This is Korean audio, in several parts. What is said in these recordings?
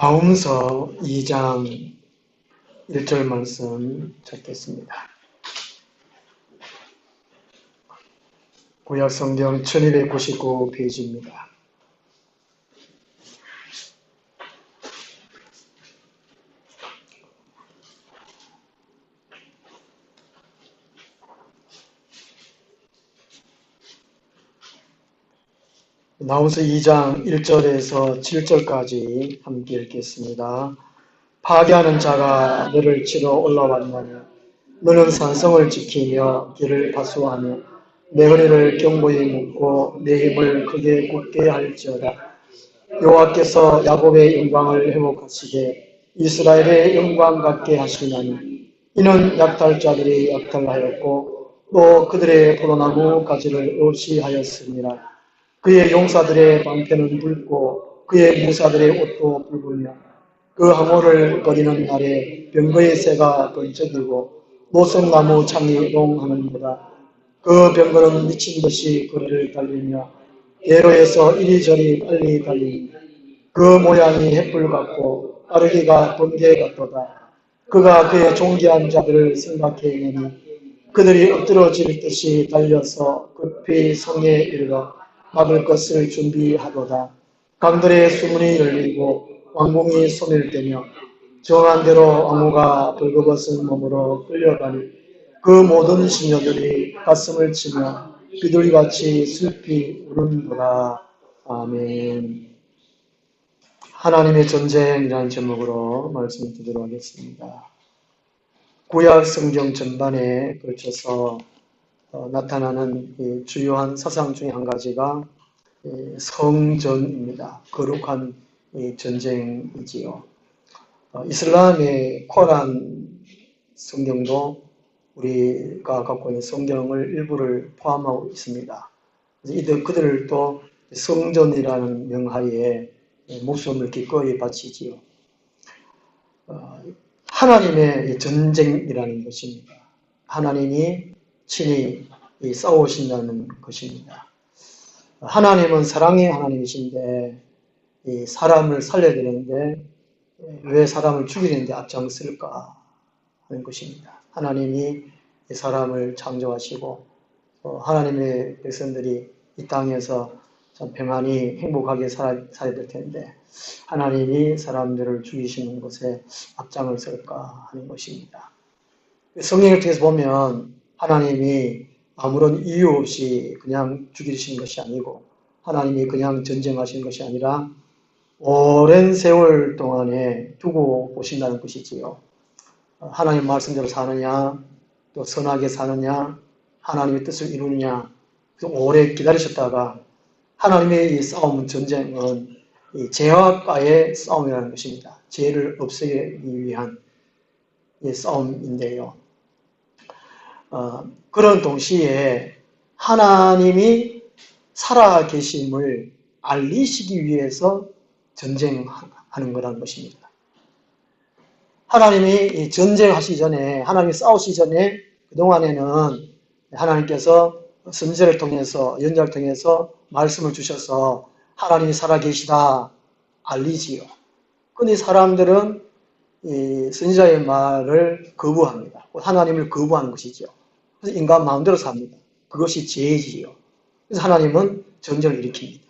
아홈서 2장 1절 말씀 찾겠습니다. 구약성경 1299페이지입니다. 아홈서 2장 1절에서 7절까지 함께 읽겠습니다. 파괴하는 자가 너를 치러 올라왔나니 너는 산성을 지키며 길을 파수하며 내 허리를 견고히 묶고 내 힘을 크게 굳게 할지어다. 여호와께서 야곱의 영광을 회복하시되 이스라엘의 영광 같게 하시나니 이는 약탈자들이 약탈하였고 또 그들의 포도나무 가지를 어시하였습니다. 그의 용사들의 방패는 붉고 그의 무사들의 옷도 붉으며 그 항오를 거리는 날에 병거의 새가 번쩍이고 노송나무 창이 롱하는도다. 그 병거는 미친 듯이 거리를 달리며 대로에서 이리저리 빨리 달리니 그 모양이 횃불 같고 빠르기가 번개 같도다. 그가 그의 존귀한 자들을 생각해내니 그들이 엎드러질 듯이 달려서 급히 성에 이르러 막을 것을 준비하도다. 강들의 수문이 열리고 왕궁이 소멸되며 정한 대로 왕후가 벌거벗은 몸으로 끌려가니 그 모든 시녀들이 가슴을 치며 비둘기같이 슬피 우는도다. 아멘. 하나님의 전쟁이라는 제목으로 말씀을 드리도록 하겠습니다. 구약 성경 전반에 걸쳐서 나타나는 주요한 사상 중에 한 가지가 성전입니다. 거룩한 전쟁이지요. 이슬람의 코란 성경도 우리가 갖고 있는 성경을 일부를 포함하고 있습니다. 그들도 성전이라는 명하에 목숨을 기꺼이 바치지요. 하나님의 전쟁이라는 것입니다. 하나님이 친히 싸우신다는 것입니다. 하나님은 사랑의 하나님이신데 사람을 살려야 되는데 왜 사람을 죽이는데 앞장설까 하는 것입니다. 하나님이 사람을 창조하시고 하나님의 백성들이 이 땅에서 참 평안히 행복하게 살아야 될 텐데 하나님이 사람들을 죽이시는 것에 앞장을 설까 하는 것입니다. 성경을 통해서 보면 하나님이 아무런 이유 없이 그냥 죽이신 것이 아니고 하나님이 그냥 전쟁하신 것이 아니라 오랜 세월 동안에 두고 보신다는 것이지요. 하나님 말씀대로 사느냐, 또 선하게 사느냐, 하나님의 뜻을 이루느냐, 오래 기다리셨다가 하나님의 이 싸움, 전쟁은 이 죄와의 싸움이라는 것입니다. 죄를 없애기 위한 싸움인데요. 그런 동시에 하나님이 살아계심을 알리시기 위해서 전쟁하는 거라는 것입니다. 하나님이 전쟁하시기 전에, 하나님이 싸우시기 전에 그동안에는 하나님께서 선지자를 통해서, 연자를 통해서 말씀을 주셔서 하나님이 살아계시다 알리지요. 그런데 사람들은 이 선지자의 말을 거부합니다. 하나님을 거부하는 것이죠. 그래서 인간 마음대로 삽니다. 그것이 죄지요. 그래서 하나님은 전쟁을 일으킵니다.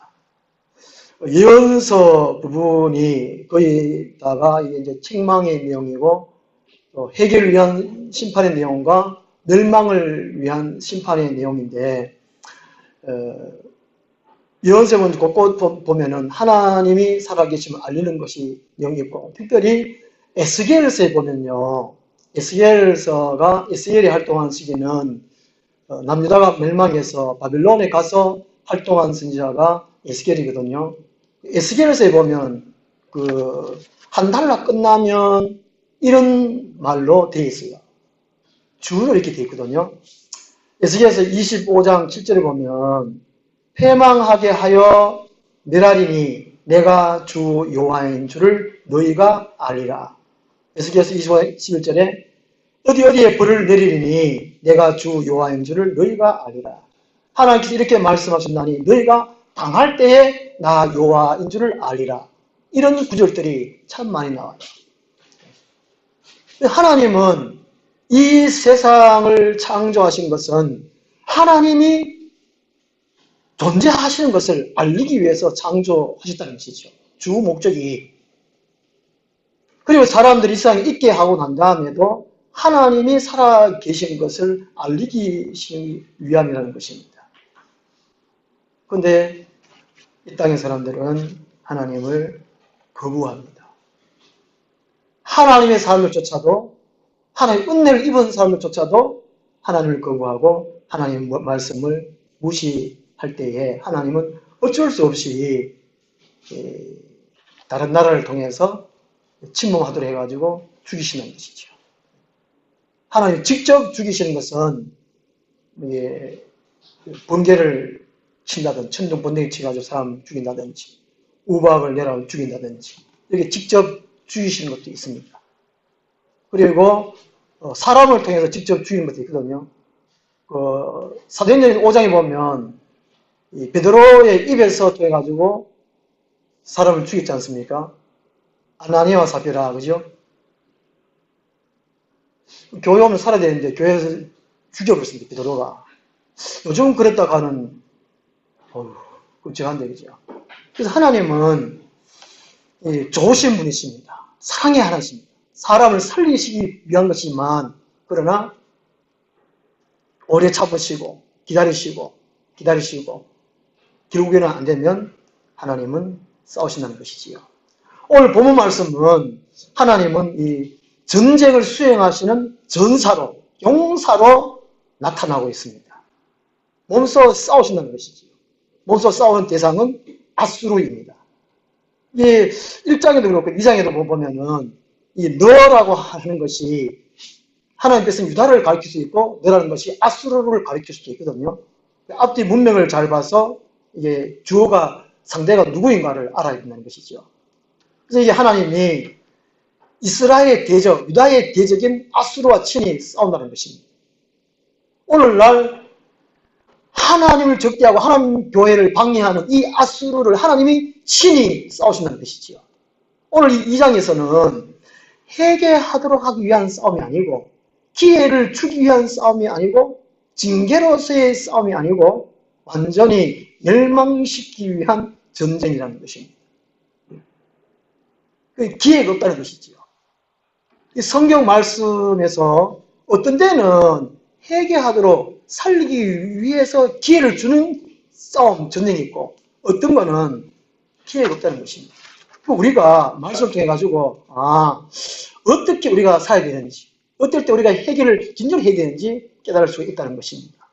예언서 부분이 거기다가 이제 책망의 내용이고 회개를 위한 심판의 내용과 멸망을 위한 심판의 내용인데 예언서는 곳곳 보면은 하나님이 살아계심을 알리는 것이 내용이 있고 특별히 에스겔서에 보면요. 에스겔이 활동한 시기는 남유다가 멸망해서 바빌론에 가서 활동한 선지자가 에스겔이거든요. 에스겔서에 보면 한 달락 끝나면 이런 말로 되어 있어요. 주로 이렇게 되어 있거든요. 에스겔서 25장 7절에 보면 패망하게 하여 멸하리니 내가 주 여호와인 줄을 너희가 알리라. 에스겔서 25장 11절에 어디에 불을 내리리니 내가 주 여호와인 줄을 너희가 알리라. 하나님께서 이렇게 말씀하신다니 너희가 당할 때에 나 여호와인 줄을 알리라. 이런 구절들이 참 많이 나와요. 하나님은 이 세상을 창조하신 것은 하나님이 존재하시는 것을 알리기 위해서 창조하셨다는 것이죠. 주 목적이. 그리고 사람들이 이 세상에 있게 하고 난 다음에도 하나님이 살아 계신 것을 알리기 위함이라는 것입니다. 그런데 이 땅의 사람들은 하나님을 거부합니다. 하나님의 삶을조차도, 하나님의 은혜를 입은 삶을조차도 하나님을 거부하고 하나님의 말씀을 무시할 때에 하나님은 어쩔 수 없이 다른 나라를 통해서 침범하도록 해가지고 죽이시는 것이죠. 하나님 직접 죽이시는 것은 번개를 친다든지, 천둥 번개를 치가지고 사람 죽인다든지, 우박을 내려 죽인다든지, 이렇게 직접 죽이시는 것도 있습니다. 그리고 사람을 통해서 직접 죽이는 것도 있거든요. 사도행전 5장에 보면 베드로의 입에서 통해 가지고 사람을 죽였지 않습니까? 아나니아와 사피라, 그죠? 교회 오면 살아야 되는데 교회에서 죽여버렸습니다, 베드로가. 요즘 그랬다가는 끔찍한데, 그죠? 그래서 하나님은 좋으신 분이십니다. 사랑의 하나님입니다. 사람을 살리시기 위한 것이지만, 그러나 오래 참으시고 기다리시고 결국에는 안 되면 하나님은 싸우신다는 것이지요. 오늘 본문 말씀은 하나님은 이 전쟁을 수행하시는 전사로, 용사로 나타나고 있습니다. 몸소 싸우신다는 것이지요. 몸소 싸우는 대상은 아수르입니다. 이 1장에도 그렇고 2장에도 보면은 이 너라고 하는 것이 하나님께서는 유다를 가리킬 수 있고 너라는 것이 아수르를 가리킬 수도 있거든요. 앞뒤 문맥을 잘 봐서 이게 주어가 상대가 누구인가를 알아야 된다는 것이죠. 그래서 이게 하나님이 이스라엘의 대적, 유다의 대적인 아수르와 친히 싸운다는 것입니다. 오늘날 하나님을 적대하고 하나님 교회를 방해하는 이 아수르를 하나님이 친히 싸우신다는 것이지요. 오늘 이 2장에서는 회개하도록 하기 위한 싸움이 아니고 기회를 주기 위한 싸움이 아니고 징계로서의 싸움이 아니고 완전히 멸망시키기 위한 전쟁이라는 것입니다. 기회가 없다는 것이지요. 성경 말씀에서 어떤 데는 회개하도록 살리기 위해서 기회를 주는 싸움, 전쟁이 있고 어떤 거는 기회가 없다는 것입니다. 우리가 말씀을 통해 가지고 어떻게 우리가 살아야 되는지, 어떨 때 우리가 해결을 진정으로 해야 되는지 깨달을 수가 있다는 것입니다.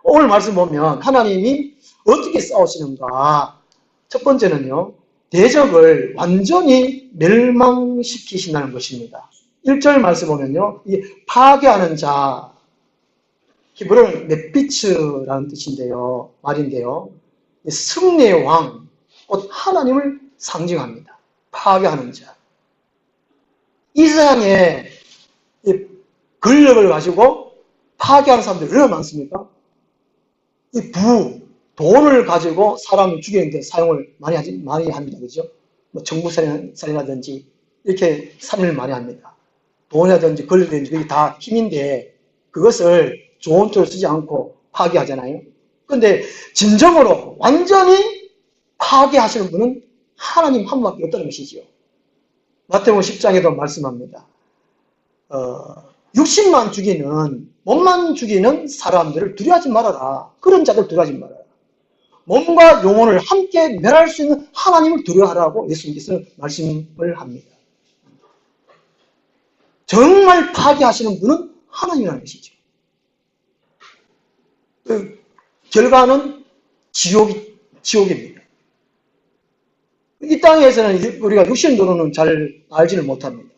오늘 말씀 보면 하나님이 어떻게 싸우시는가. 첫 번째는요, 대적을 완전히 멸망시키신다는 것입니다. 1절 말씀 보면요, 이 파괴하는 자, 히브리어는 넷비츠라는 뜻인데요, 말인데요, 승리의 왕, 곧 하나님을 상징합니다. 파괴하는 자. 이 세상에 권력을 가지고 파괴하는 사람들이 얼마나 많습니까? 이 돈을 가지고 사람을 죽이는데 사용을 많이 합니다. 그죠? 뭐 정부살인이라든지 이렇게 살인을 많이 합니다. 돈이라든지 권력이라든지 그게 다 힘인데 그것을 좋은 쪽으로 쓰지 않고 파괴하잖아요. 그런데 진정으로 완전히 파괴하시는 분은 하나님 한 분밖에 없다는 것이지요. 마태복음 10장에도 말씀합니다. 육신만 죽이는, 몸만 죽이는 사람들을 두려워하지 말아라. 그런 자들 두려워하지 말아라. 몸과 영혼을 함께 멸할 수 있는 하나님을 두려워하라고 예수님께서는 말씀을 합니다. 정말 파괴하시는 분은 하나님이라는 것이죠. 그 결과는 지옥입니다. 이 땅에서는 우리가 육신으로는 잘 알지를 못합니다.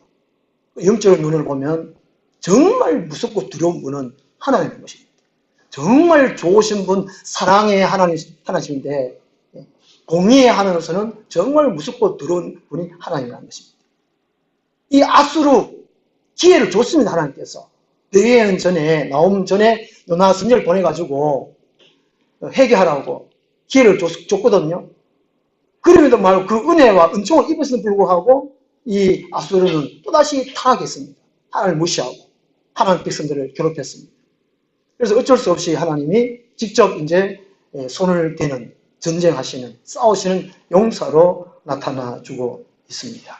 영적인 눈을 보면 정말 무섭고 두려운 분은 하나님인 것입니다. 정말 좋으신 분, 사랑의 하나님인데 공의의 하나님으로서는 정말 무섭고 두려운 분이 하나님이라는 것입니다. 이 아수르 기회를 줬습니다. 하나님께서. 배예언 전에, 나옴 전에 요나 선지자를 보내가지고 회개하라고 기회를 줬거든요. 그럼에도 말고 그 은혜와 은총을 입었음에도 불구하고 이 아수르는 또다시 타락했습니다. 하나님을 무시하고 하나님 백성들을 괴롭혔습니다. 그래서 어쩔 수 없이 하나님이 직접 이제 손을 대는, 전쟁하시는, 싸우시는 용사로 나타나주고 있습니다.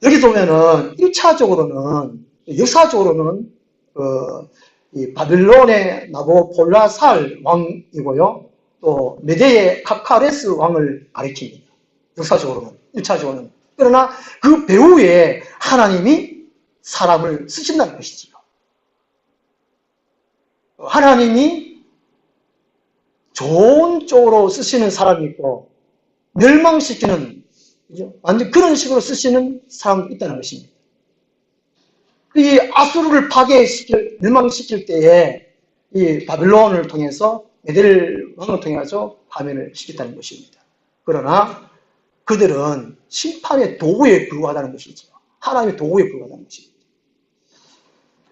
여기 보면은 1차적으로는, 역사적으로는 이 바빌론의 나보폴라살 왕이고요. 또 메대의 카카레스 왕을 가리킵니다. 역사적으로는, 1차적으로는. 그러나 그 배후에 하나님이 사람을 쓰신다는 것이지요. 하나님이 좋은 쪽으로 쓰시는 사람이 있고 멸망시키는, 완전 그런 식으로 쓰시는 사람이 있다는 것입니다. 이 아수르를 파괴시킬, 멸망시킬 때에 이 바빌론을 통해서 메델 왕을 통해서 파멸을 시켰다는 것입니다. 그러나 그들은 심판의 도구에 불과하다는 것이죠. 하나님의 도구에 불과하다는 것입니다.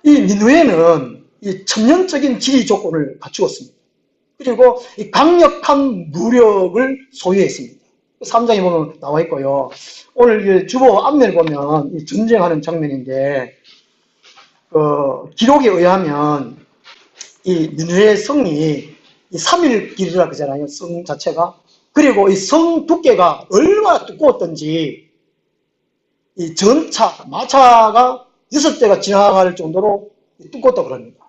이 니느웨는 이 천년적인 지리 조건을 갖추었습니다. 그리고 이 강력한 무력을 소유했습니다. 3장에 보면 나와 있고요. 오늘 주보 앞면을 보면 이 전쟁하는 장면인데, 기록에 의하면 이 니느웨 성이 이 3일 길이라 그러잖아요. 성 자체가. 그리고 이 성 두께가 얼마나 두꺼웠던지 이 전차, 마차가 6대가 지나갈 정도로 두껍다고 그럽니다.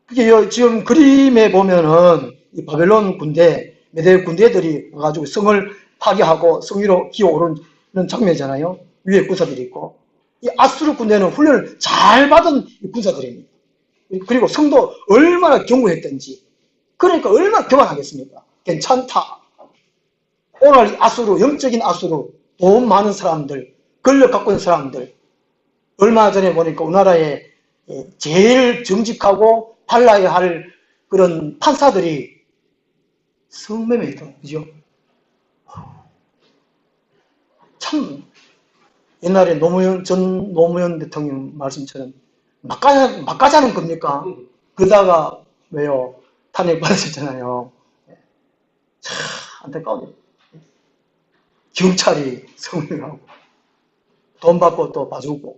그게 지금 그림에 보면은 이 바벨론 군대, 메대 군대들이 와가지고 성을 파괴하고 성 위로 기어오르는 장면이잖아요. 위에 군사들이 있고. 이 아수르 군대는 훈련을 잘 받은 군사들입니다. 그리고 성도 얼마나 견고했던지. 그러니까 얼마나 교만하겠습니까? 괜찮다. 오늘 아수르, 영적인 아수르, 돈 많은 사람들, 권력 갖고 있는 사람들, 얼마 전에 보니까 우리나라에 제일 정직하고 달라야 할 그런 판사들이 성매매에 있다. 그죠? 참, 옛날에 전 노무현 대통령 말씀처럼 막가자는 겁니까? 그러다가 왜요? 탄핵받으셨잖아요. 참, 안타까워요. 경찰이 성매매하고 돈 받고 또 봐주고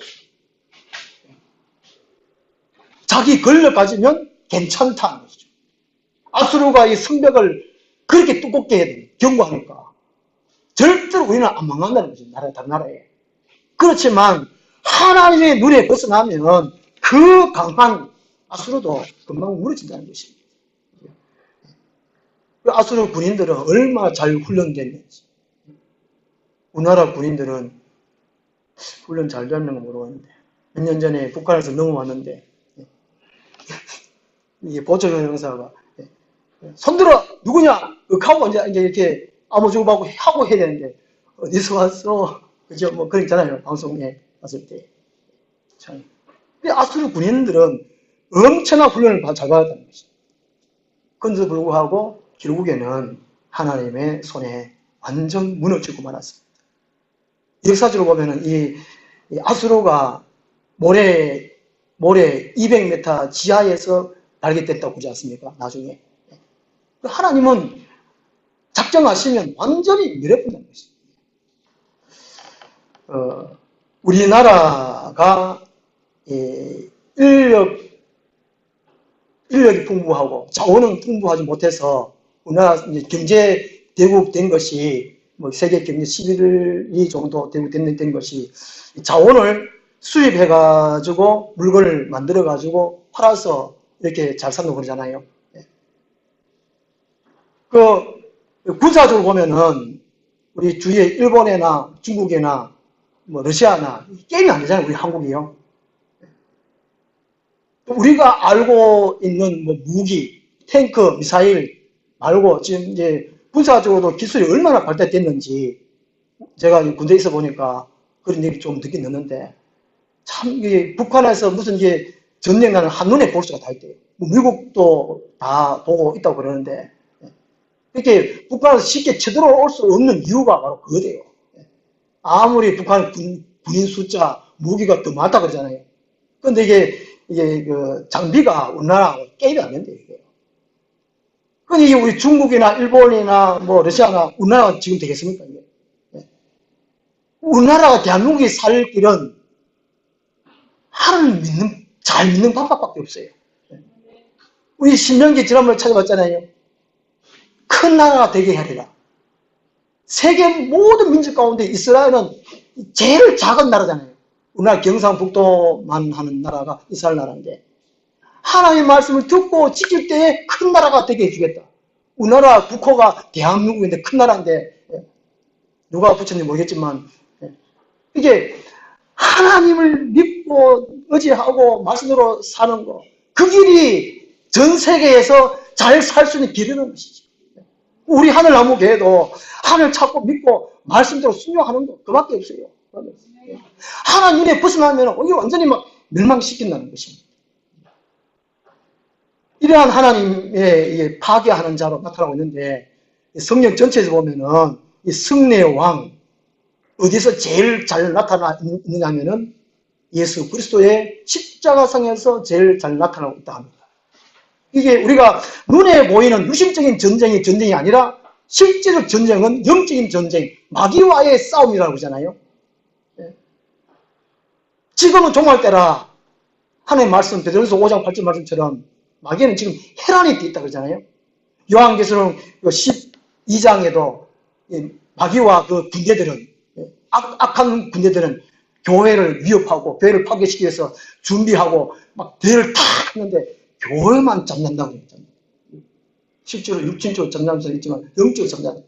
자기 권력 가지면 괜찮다는 것이죠. 아수르가 이 성벽을 그렇게 두껍게 경고하니까 절대로 우리는 안 망한다는 거죠. 다른 나라에. 그렇지만 하나님의 눈에 벗어나면 그 강한 아수르도 금방 무너진다는 것입니다. 아수르 군인들은 얼마나 잘 훈련됐는지. 우리나라 군인들은 훈련 잘 됐는 건 모르겠는데 몇 년 전에 북한에서 넘어왔는데 이게 보조경 형사가 손들어 누구냐 하고 이제 이렇게 아무 주고받고 하고 해야 되는데 어디서 왔어 그죠 뭐 그런 있잖아요 방송에 왔을 때 참. 아수르 군인들은 엄청난 훈련을 잘 받았다는 것이죠. 그런데도 불구하고 결국에는 하나님의 손에 완전 무너지고 말았습니다. 역사적으로 보면은 이 아수르가 모래 200m 지하에서 발견됐다고 그러지 않습니까? 나중에. 하나님은 작정하시면 완전히 멸해버린다는 것입니다. 우리나라가 인력이 풍부하고 자원은 풍부하지 못해서 우리나라 경제 대국 된 것이 뭐 세계 경제 11위 정도 된 것이 자원을 수입해가지고 물건을 만들어가지고 팔아서 이렇게 잘 산다고 그러잖아요. 군사적으로 보면은 우리 주위에 일본이나 중국이나 뭐 러시아나 게임이 안 되잖아요. 우리 한국이요. 우리가 알고 있는 뭐 무기, 탱크, 미사일 말고 지금 이제 군사적으로도 기술이 얼마나 발달됐는지 제가 군대에 있어 보니까 그런 얘기 좀 듣긴 듣는데 참 이게 북한에서 무슨 이게 전쟁 나는 한눈에 볼 수가 다 있대요. 뭐 미국도 다 보고 있다고 그러는데 이렇게 북한에서 쉽게 쳐들어올 수 없는 이유가 바로 그거예요. 아무리 북한 군인 숫자, 무기가 더 많다 그러잖아요. 그런데 이게 그 장비가 우리나라하고 게임이 안 된대요. 이게. 근데 이게 우리 중국이나 일본이나 뭐 러시아나 우리나라가 지금 되겠습니까? 이게? 우리나라가 대한민국이 살 길은 하나님을 잘 믿는 방법밖에 없어요. 우리 신명기 지난번에 찾아봤잖아요. 큰 나라가 되게 하리라. 세계 모든 민족 가운데 이스라엘은 제일 작은 나라잖아요. 우리나라 경상북도만 하는 나라가 이스라엘 나라인데 하나님의 말씀을 듣고 지킬 때에 큰 나라가 되게 해주겠다. 우리나라 국호가 대한민국인데 큰 나라인데 누가 붙였는지 모르겠지만 이게 하나님을 믿고 의지하고 말씀으로 사는 거, 그 길이 전 세계에서 잘 살 수 있는 길이라는 것이죠. 우리 하늘나무교회도 하늘 찾고 믿고 말씀대로 순종하는 거 그밖에 없어요. 하나님에 벗어나면 이게 완전히 막 멸망시킨다는 것입니다. 이러한 하나님의 파괴하는 자로 나타나고 있는데 성경 전체에서 보면은 이 승리의 왕 어디서 제일 잘 나타나 있느냐면은 예수 그리스도의 십자가상에서 제일 잘 나타나고 있다 합니다. 이게 우리가 눈에 보이는 유실적인 전쟁이 아니라 실제적 전쟁은 영적인 전쟁, 마귀와의 싸움이라고 그러잖아요. 지금은 종말 때라 하나님의 말씀, 베드로전서 5장 8절 말씀처럼 마귀는 지금 혈안이 있다 그러잖아요. 요한계시록 12장에도 마귀와 그 군대들은 악한 군대들은 교회를 위협하고 교회를 파괴시키기 위해서 준비하고 막 대회를 탁 했는데 교회만 잡는다고 했잖아요. 실제로 육신적으로 잡는다는 사람이 있지만 영적으로 잡는다.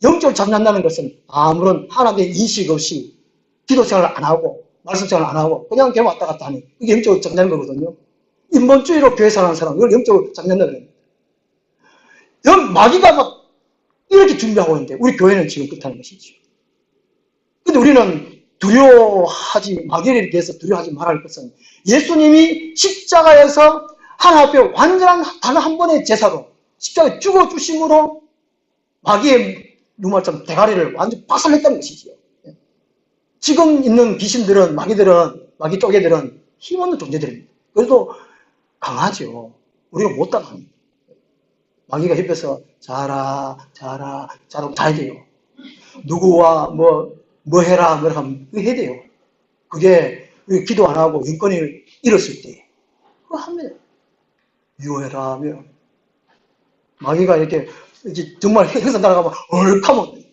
영적으로 잡는다는 것은 아무런 하나님의 인식 없이 기도 생활을 안 하고 말씀 생활을 안 하고 그냥 교회 왔다 갔다 하는 이게 영적으로 잡는다는 거거든요. 인본주의로 교회 사는 사람 이걸 영적으로 잡는다는 거예요. 마귀가 막 이렇게 준비하고 있는데 우리 교회는 지금 그렇다는 것이죠. 근데 우리는 두려워하지, 마귀에 대해서 두려워하지 말아야 할 것은 예수님이 십자가에서 하나님 앞에 완전한 단 한 번의 제사로 십자가에 죽어주심으로 마귀의 누말처럼 대가리를 완전히 박살냈다는 것이지요. 지금 있는 귀신들은, 마귀 쪼개들은 힘없는 존재들입니다. 그래도 강하죠. 우리가 못 따라갑니다. 마귀가 옆에서 자라 자야 돼요. 누구와 뭐 해라, 뭐 하면 그거 해야 돼요. 그게 우리 기도 안 하고 인권을 잃었을 때 그거 하면 유해라 하면 마귀가 이렇게 정말 행사 날아가면 얼카면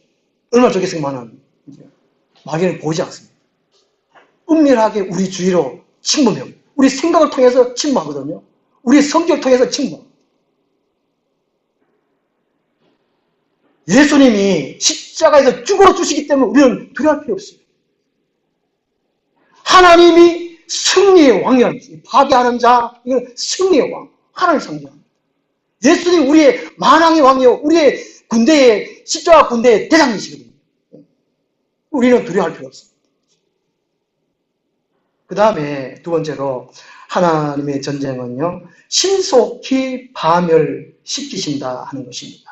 얼마나 좋겠으면은 마귀는 보지 않습니다. 은밀하게 우리 주위로 침범해요. 우리 생각을 통해서 침범하거든요. 우리 성격을 통해서 침범. 예수님이 십자가에서 죽어주시기 때문에 우리는 두려워할 필요 없어요. 하나님이 승리의 왕이라는 것입니다. 파괴하는 자, 이건 승리의 왕, 하나님을 상징합니다. 예수님 우리의 만왕의 왕이요, 우리의 군대의, 십자가 군대의 대장이시거든요. 우리는 두려워할 필요 없습니다. 그 다음에 두 번째로 하나님의 전쟁은요, 신속히 파멸시키신다 하는 것입니다.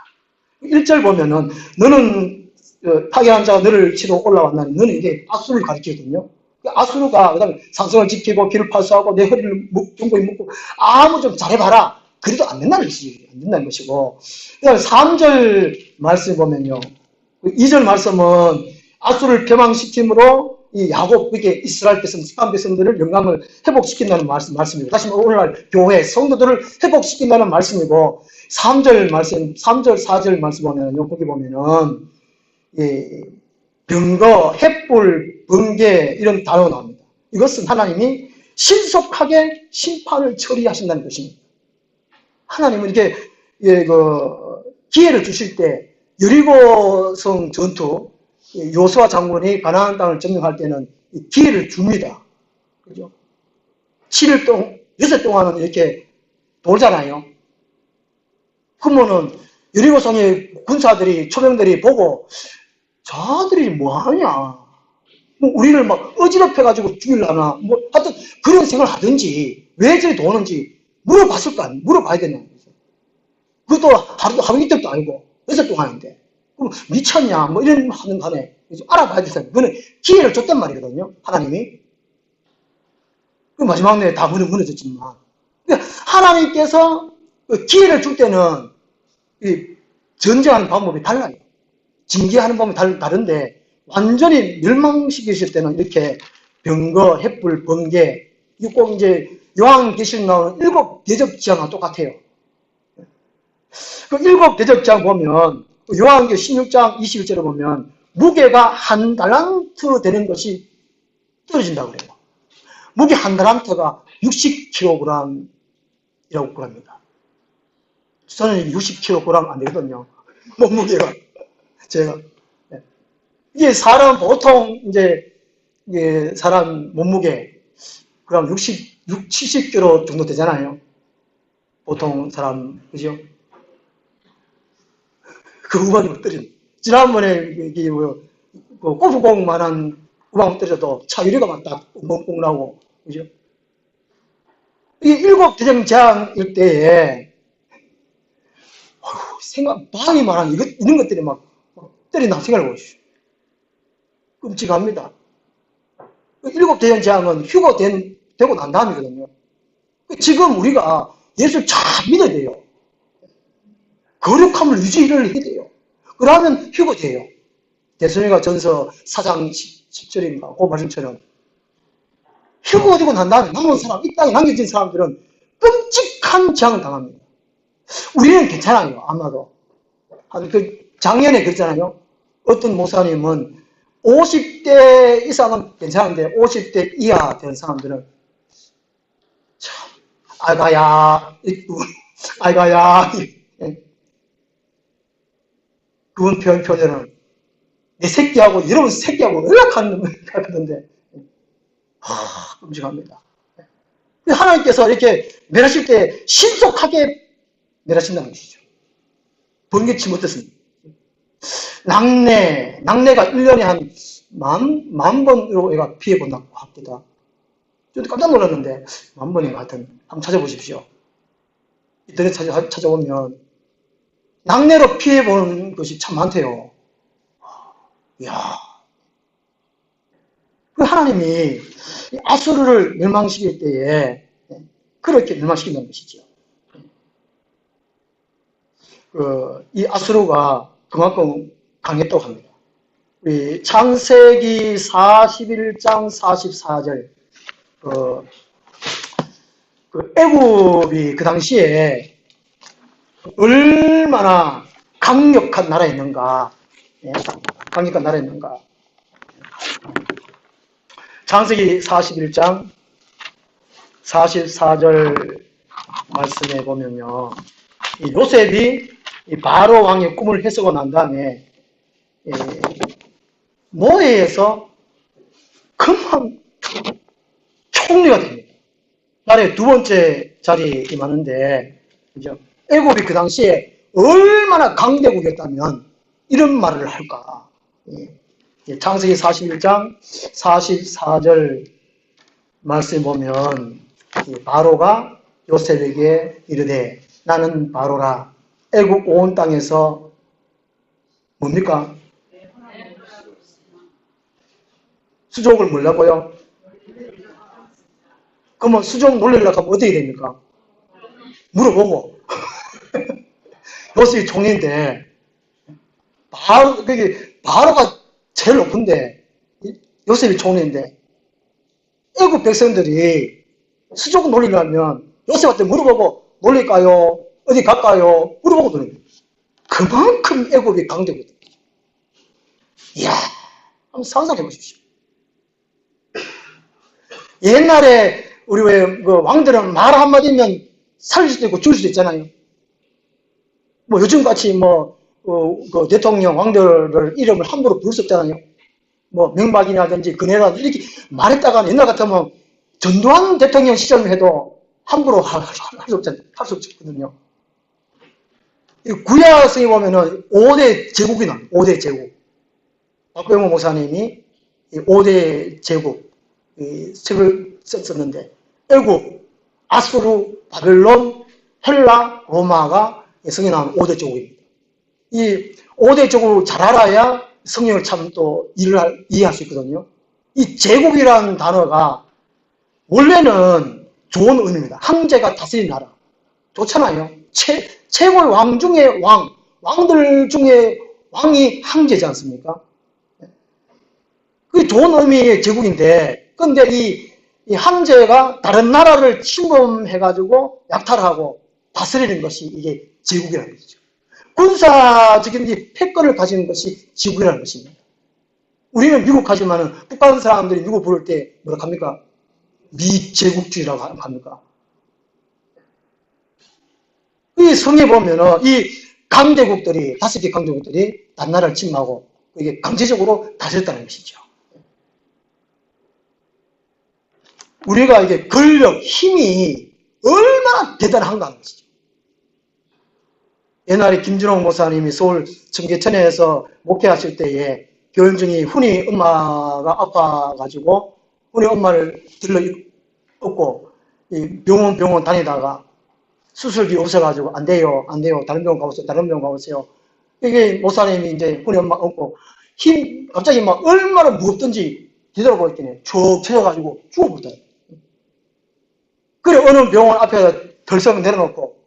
1절 보면은 너는 파괴한 자가 너를 치러 올라왔나니 너는 이게 아수를 가리키거든요. 아수르가 그다음에 산성을 지키고 길을 파수하고 내 허리를 경고히 묶고 아무 좀 잘해봐라. 그래도 안 된다는 것이고 그다음에 3절 말씀 보면요. 2절 말씀은 아수르를 폐망시킴으로 이 야곱, 이게 이스라엘 백성, 이스라엘 백성들을 영광을 회복시킨다는 말씀이고, 다시 오늘날 교회, 성도들을 회복시킨다는 말씀이고, 3절 말씀, 3절, 4절 말씀 보면요, 거기 보면은, 병거, 햇불, 번개, 이런 단어가 나옵니다. 이것은 하나님이 신속하게 심판을 처리하신다는 것입니다. 하나님은 이렇게, 기회를 주실 때, 여리고성 전투, 요수아 장군이 가나안 땅을 점령할 때는 기회를 줍니다. 그죠? 7일 동안, 6일 동안은 이렇게 돌잖아요. 그러면은, 여리고성의 군사들이, 초병들이 보고, 저들이 뭐 하냐. 뭐, 우리를 막 어지럽혀가지고 죽이려나. 뭐, 하여튼, 그런 생각을 하든지, 왜 저리 도는지, 물어봤을 거 아니에요. 물어봐야 되냐. 그것도 하루 이틀도 아니고, 6일 동안인데. 그럼 미쳤냐, 뭐 이런 하는 간에 알아봐야 되잖아요. 그거는 기회를 줬단 말이거든요, 하나님이. 그 마지막 날에 다 무너졌지만. 그러니까 하나님께서 기회를 줄 때는 이 전쟁하는 방법이 달라요. 징계하는 방법이 다른데 완전히 멸망시키실 때는 이렇게 병거, 햇불, 번개, 꼭 이제 요한계시록 나오는 7 대접지향과 똑같아요. 그 7 대접지향 보면 요한계시록 16장 21절에 보면 무게가 1달란트 되는 것이 떨어진다고 그래요. 무게 1달란트가 60kg이라고 합니다. 저는 60kg 안 되거든요. 몸무게가. 제가. 이게 사람 보통 이제 사람 몸무게 그럼 70kg 정도 되잖아요. 보통 사람 그죠? 그 우박이 못 떨어져. 지난번에 이게 뭐 골프공만한 우박 떨어져도 차 유리가 막 딱 뻥뻥 나고 그죠? 이게 7 대장장일 때에 마음이 말하는 이런 것들이 막 때린다고 생각을 보십시오. 끔찍합니다. 7 대장장은 휴거되고 난 다음이거든요. 지금 우리가 예수를 잘 믿어야 돼요. 거룩함을 유지를 해야 돼요. 그러면 휴거돼요. 데살로니가 전서 4장 10절인가 그 말씀처럼 휴거되고 난 다음에 남은 사람, 이 땅에 남겨진 사람들은 끔찍한 재앙을 당합니다. 우리는 괜찮아요. 아마도. 작년에 그랬잖아요. 어떤 목사님은 50대 이상은 괜찮은데 50대 이하 된 사람들은 참 알가야 그분 표현은 내 새끼하고 여러분 새끼하고 연락하는 놈을 가르쳤는데 끔찍합니다. 하나님께서 이렇게 멸하실 때 신속하게 멸하신다는 것이죠. 번개치 못했습니다. 낙내가 1년에 한 만 번으로 얘가 피해본다고 합니다. 저도 깜짝 놀랐는데 10,000번인 것 같은 한번 찾아보십시오. 인터넷 찾아보면 낙내로 피해보는 것이 참 많대요. 이야. 하나님이 아수르를 멸망시킬 때에 그렇게 멸망시킨다는 것이죠. 이 아수르가 그만큼 강했다고 합니다. 우리 창세기 41장 44절 애굽이 그 당시에 얼마나 강력한 나라였는가, 강력한 나라였는가. 창세기 41장 44절 말씀에 보면요, 이 요셉이 이 바로 왕의 꿈을 해석하고 난 다음에 노예에서 금방 총리가 됩니다. 나라의 2번째 자리에 임하는데, 그죠? 애굽이 그 당시에 얼마나 강대국이었다면 이런 말을 할까? 창세기 41장 44절 말씀에 보면 바로가 요셉에게 이르되 나는 바로라 애굽 온 땅에서 뭡니까? 수족을 몰라고요? 그러면 수족 놀리려고 하면 어떻게 됩니까? 물어보고. 요셉이 총리인데, 바로가 제일 높은데, 요셉이 총리인데, 애국 백성들이 수족 놀리려면 요셉한테 물어보고 놀릴까요? 어디 갈까요? 물어보고 놀립니다. 그만큼 애국이 강대거든요. 이야, 한번 상상해 보십시오. 옛날에 우리 왜 왕들은 말 한마디면 살릴 수도 있고 죽일 수도 있잖아요. 뭐 요즘같이 그 대통령 왕들을 이름을 함부로 부를 수 없잖아요. 뭐 명박이라든지 근혜라든지 이렇게 말했다가 옛날 같으면 전두환 대통령 시절을 해도 함부로 할 수 없거든요. 구약성에 보면은 5대 제국이 나와요. 5대 제국. 박병호 목사님이 5대 제국 책을 썼는데 애국, 아수르, 바벨론, 헬라, 로마가 성경에 나오는 5대 제국입니다. 이 5대 제국을 잘 알아야 성경을 참 또 이해할 수 있거든요. 이 제국이라는 단어가 원래는 좋은 의미입니다. 황제가 다스린 나라. 좋잖아요. 최고의 왕 중에 왕들 중에 왕이 황제지 않습니까? 그게 좋은 의미의 제국인데, 근데 이 황제가 다른 나라를 침범해가지고 약탈하고 다스리는 것이 이게 제국이라는 것이죠. 군사적인 패권을 가지는 것이 제국이라는 것입니다. 우리는 미국 가지만은 북한 사람들이 미국 부를 때 뭐라 합니까? 미제국주의라고 합니까? 이 성에 보면은 이 강대국들이, 5개 강대국들이 딴 나라를 침범하고 이게 강제적으로 다스렸다는 것이죠. 우리가 이게 권력, 힘이 얼마나 대단한가 하는 것이죠. 옛날에 김준홍 목사님이 서울 청계천에서 목회하실 때에 교연 중에 훈이 엄마가 아파가지고 훈이 엄마를 들러 업고 병원 다니다가 수술비 없어가지고 안 돼요, 다른 병원 가보세요. 이게 목사님이 이제 훈이 엄마 업고 갑자기 막 얼마나 무겁든지 뒤돌아보고 있더니 쭉 쳐져가지고 죽어버렸다. 그래 어느 병원 앞에 덜썩 내려놓고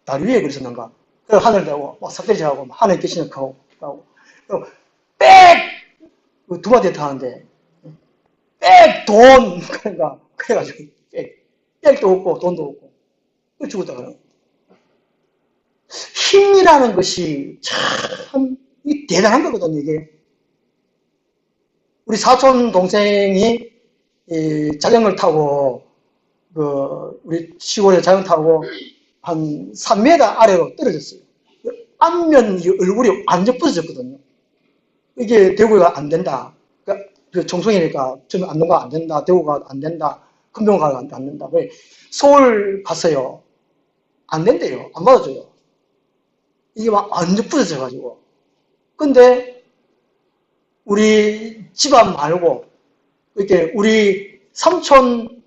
다리 위에 그러셨는가? 그래 하늘 대고 막 삭대질하고 하늘 계시는 하고 빽! 두 마디 타는데 빽! 돈! 그러니까 그래가지고 빽도 없고 돈도 없고 죽었다 그러. 힘이라는 것이 참 대단한 거거든요. 이게 우리 사촌 동생이 자전거를 타고 우리 시골에 자전거 타고 한 3m 아래로 떨어졌어요. 안면 얼굴이 완전 부서졌거든요. 이게 대구가 안 된다. 그러니까 정성이니까 처음에 안동가 안 된다. 대구가 안 된다. 금동가 안 된다. 서울 갔어요. 안 된대요. 안 받아줘요. 이게 막 완전 부서져가지고. 근데 우리 집안 말고 이렇게 우리 삼촌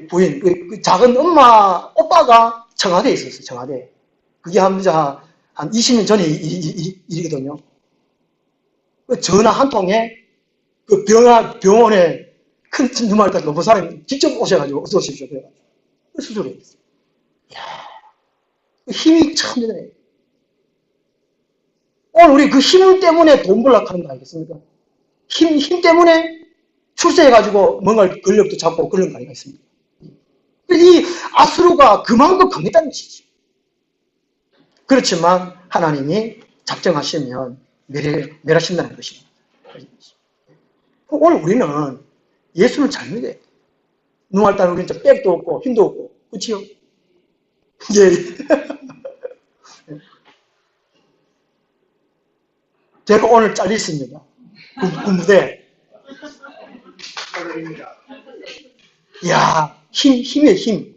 부인, 그 작은 엄마, 오빠가 청와대에 있었어요, 청와대. 그게 한 20년 전에 일이거든요. 그 전화 한 통에 그 병원에 큰 주말까지 넘은 사람이 직접 오셔가지고 어서 오십시오. 그래가지고 수술을 했어요. 이야, 힘이 참 대단해요. 오늘 우리 그 힘 때문에 돈 벌려고 하는 거 아니겠습니까? 힘 때문에 출세해가지고 뭔가 권력도 잡고 그런 거 아니겠습니까? 이 아수르가 그만큼 강했다는 것이죠. 그렇지만 하나님이 작정하시면 멸하신다는 것입니다. 오늘 우리는 예수를 잘 믿어요. 누구할 따라 우리는 빽도 없고 힘도 없고 그렇지요? 예. 제가 오늘 잘렸습니다. 군부대. 이야, 힘이에요, 힘.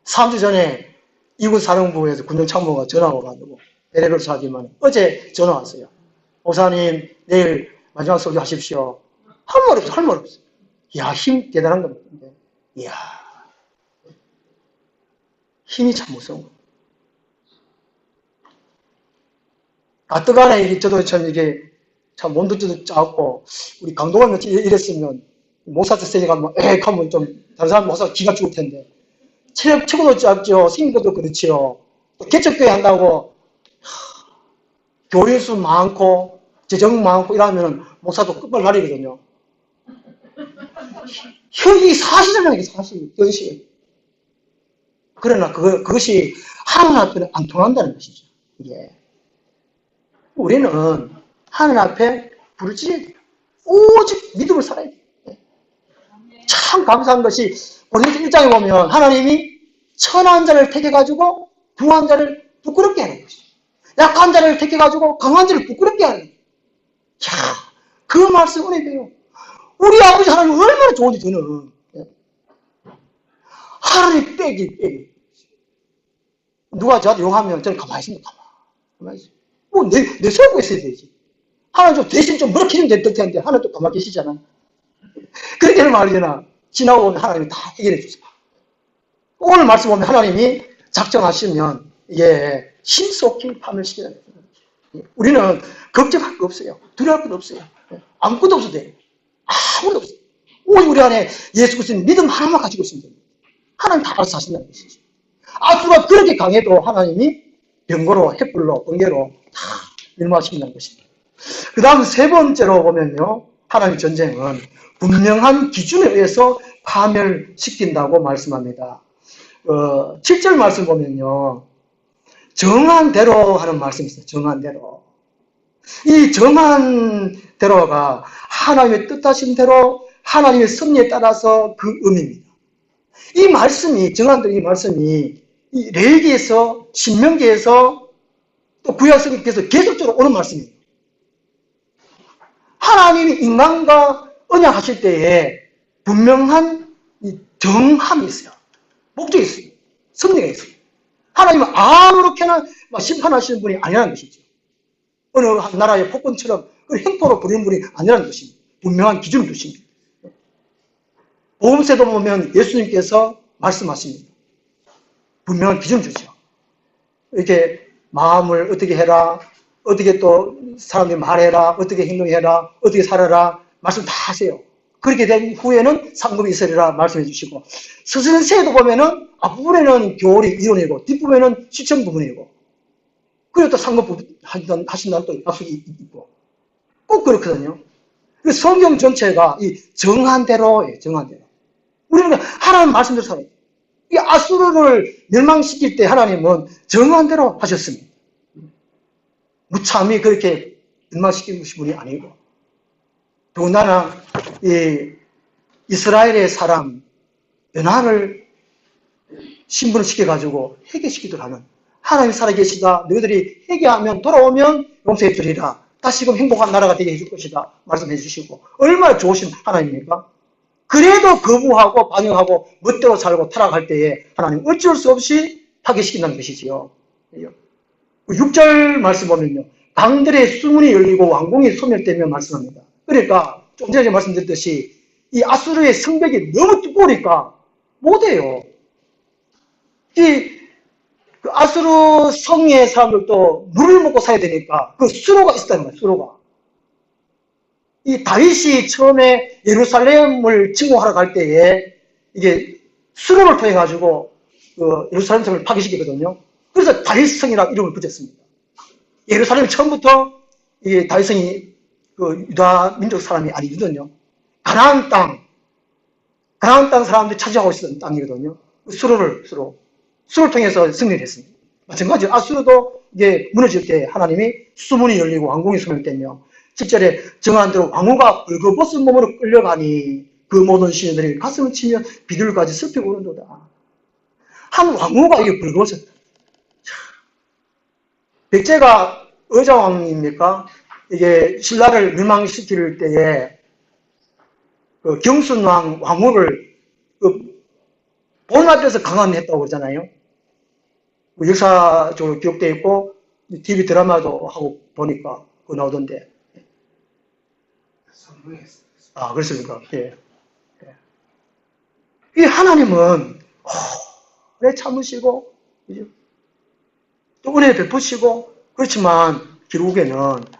3주 전에 이군 사령부에서 군정참모가 전화가 와가지고 배려를 사지만 어제 전화 왔어요. 목사님 내일 마지막 설교 하십시오. 할 말 없어. 이야, 힘 대단한 겁니다. 이야, 힘이 참 무서운 거예요. 가뜩간에 저도 참 이게 참 몸도 작고 우리 강동원 이랬으면 목사한테 세계가 뭐 하면 좀 다른 사람 목사가 기가 죽을 텐데 체구도 작죠. 생긴 것도 그렇지요. 또 개척교회 한다고 교인수 많고 재정 많고 이러면 목사도 끝발날이거든요. 혁이 사실이라는 게 사실, 현실. 그러나 그것이 하나님 앞에는 안 통한다는 것이죠. 이게. 우리는 하나님 앞에 부르짖어야 돼요. 오직 믿음을 살아야 돼요. 참 감사한 것이 고린도서 1장에 보면 하나님이 천한 자를 택해가지고 부한 자를 부끄럽게 하는 것이죠. 약한 자를 택해가지고 강한 자를 부끄럽게 하는 거예요. 그 말씀 은혜돼요. 우리 아버지 하나님 얼마나 좋은지 저는. 하나님 빼기. 누가 저한테 욕하면 저는 가만히 있습니다. 가만히 있습니다. 뭐 내 살고 있어야 되지. 하나님 좀 대신 좀 멀어지면 될 텐데 하나님 또 가만히 계시잖아. 그렇게 말이잖아. 지나고 오면 하나님이 다 해결해 주세요. 오늘 말씀 보면 하나님이 작정하시면 이게 신속히 파멸시키는 거예요. 우리는 걱정할 거 없어요. 두려울 것도 없어요. 아무것도 없어도 돼요. 아무것도 없어요. 오직 우리 안에 예수 그리스도의 믿음 하나만 가지고 있으면 됩니다. 하나님 다 알아서 하신다는 것이죠. 아수가 그렇게 강해도 하나님이 병거로, 햇불로, 번개로 다 멸망시킨다는 것입니다. 그 다음 세 번째로 보면요, 하나님의 전쟁은 분명한 기준에 의해서 파멸시킨다고 말씀합니다. 7절 말씀 보면요, 정한 대로 하는 말씀이 있어요. 정한 대로. 이 정한 대로가 하나님의 뜻하신 대로 하나님의 섭리에 따라서 그 의미입니다. 이 말씀이, 정한 대로 이 말씀이 이 레위기에서, 신명기에서, 또 구약성경에서 계속적으로 오는 말씀이에요. 하나님이 인간과 언약하실 때에 분명한 이 정함이 있어요. 목적이 있어요. 섭리가 있어요. 하나님은 아무렇게나 심판하시는 분이 아니라는 것이죠. 어느 한 나라의 폭군처럼 행포로 부리는 분이 아니라는 것입니다. 분명한 기준을 두십니다. 보험세도 보면 예수님께서 말씀하십니다. 분명한 기준을 주죠. 이렇게 마음을 어떻게 해라, 어떻게 또 사람들이 말해라, 어떻게 행동해라, 어떻게 살아라, 말씀 다 하세요. 그렇게 된 후에는 상급이 있으리라 말씀해 주시고, 서신세도 보면은 앞부분에는 교리 이론이고 뒷부분에는 실천 부분이고, 그리고 또 상급 하신다는 또 약속이 있고, 꼭 그렇거든요. 그래서 성경 전체가 이 정한 대로예요. 정한 대로. 우리는 하나님 말씀대로 살아요. 이 아수르를 멸망시킬 때 하나님은 정한 대로 하셨습니다. 무참히 그렇게 멸망시키신 분이 아니고, 더군다나 이 이스라엘의 사람 연하를 신분을 시켜가지고 회개시키도록 하는, 하나님이 살아계시다, 너희들이 회개하면 돌아오면 용서해 주리라, 다시금 행복한 나라가 되게 해줄 것이다 말씀해 주시고, 얼마나 좋으신 하나님입니까? 그래도 거부하고 반역하고 멋대로 살고 타락할 때에 하나님 어쩔 수 없이 파괴시킨다는 것이지요. 6절 말씀 보면요, 강들의 수문이 열리고 왕궁이 소멸되며 말씀합니다. 그러니까 좀 전에 말씀드렸듯이 이 아수르의 성벽이 너무 두꺼우니까 못해요. 그 아수르 성의 사람들도 물을 먹고 살아야 되니까 그 수로가 있었다는 거예요. 수로가. 이 다윗이 처음에 예루살렘을 침공하러 갈 때에 이게 수로를 통해 가지고 그 예루살렘 성을 파괴시키거든요. 그래서 다윗성이라고 이름을 붙였습니다. 예루살렘이 처음부터 이게 다윗성이 그 유다 민족 사람이 아니거든요. 가나안 땅 사람들이 차지하고 있었던 땅이거든요. 수로를 통해서 승리를 했습니다. 마찬가지로 아수르도 이게 무너질 때 하나님이 수문이 열리고 왕궁이 소멸되며, 7절에 정한 대로 왕후가 벌거벗은 몸으로 끌려가니 그 모든 시인들이 가슴을 치며 비둘까지 슬피고 오는도다. 한 왕후가 이게 벌거벗었다. 백제가 의자왕입니까? 이게 신라를 멸망시킬 때에 그 경순왕 왕후를 그 본 앞에서 강간했다고 그러잖아요. 역사적으로 기록되어 있고 TV 드라마도 하고 보니까 그거 나오던데. 아, 그렇습니까? 예. 이 하나님은 오래 참으시고 또 은혜 베푸시고, 그렇지만 결국에는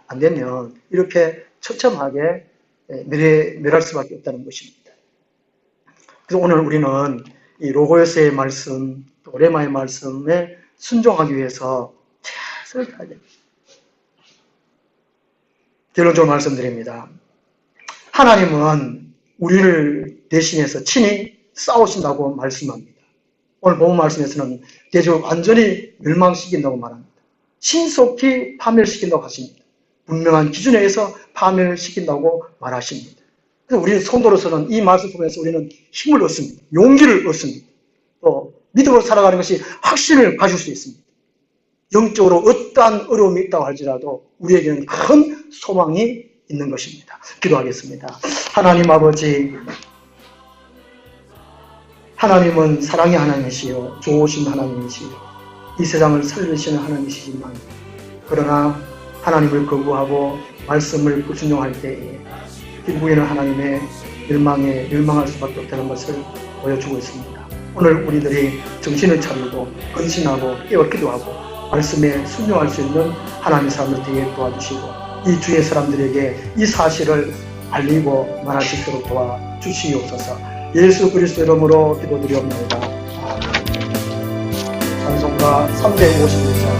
안 되면 이렇게 처참하게 멸할 수밖에 없다는 것입니다. 그래서 오늘 우리는 이 로고요스의 말씀, 또 오레마의 말씀에 순종하기 위해서 최선을 다해야 됩니다. 결론적으로 말씀드립니다. 하나님은 우리를 대신해서 친히 싸우신다고 말씀합니다. 오늘 본문 말씀에서는 대적을 완전히 멸망시킨다고 말합니다. 신속히 파멸시킨다고 하십니다. 분명한 기준에 의해서 파멸시킨다고 말하십니다. 그래서 우리는 성도로서는 이 말씀 보면서 우리는 힘을 얻습니다. 용기를 얻습니다. 또 믿음으로 살아가는 것이 확신을 가질 수 있습니다. 영적으로 어떠한 어려움이 있다고 할지라도 우리에게는 큰 소망이 있는 것입니다. 기도하겠습니다. 하나님 아버지, 하나님은 사랑의 하나님이시요 좋으신 하나님이시요 이 세상을 살리시는 하나님이시지만, 그러나 하나님을 거부하고 말씀을 불순종할 때에 결국에는 하나님의 멸망할 수밖에 없다는 것을 보여주고 있습니다. 오늘 우리들이 정신을 차리고 근신하고 깨어 기도하고 말씀에 순종할 수 있는 하나님의 사람들 되게 도와주시고, 이 주의 사람들에게 이 사실을 알리고 말할 수 있도록 도와주시옵소서. 예수 그리스도 이름으로 기도드리옵나이다. 아멘. 찬송가 351장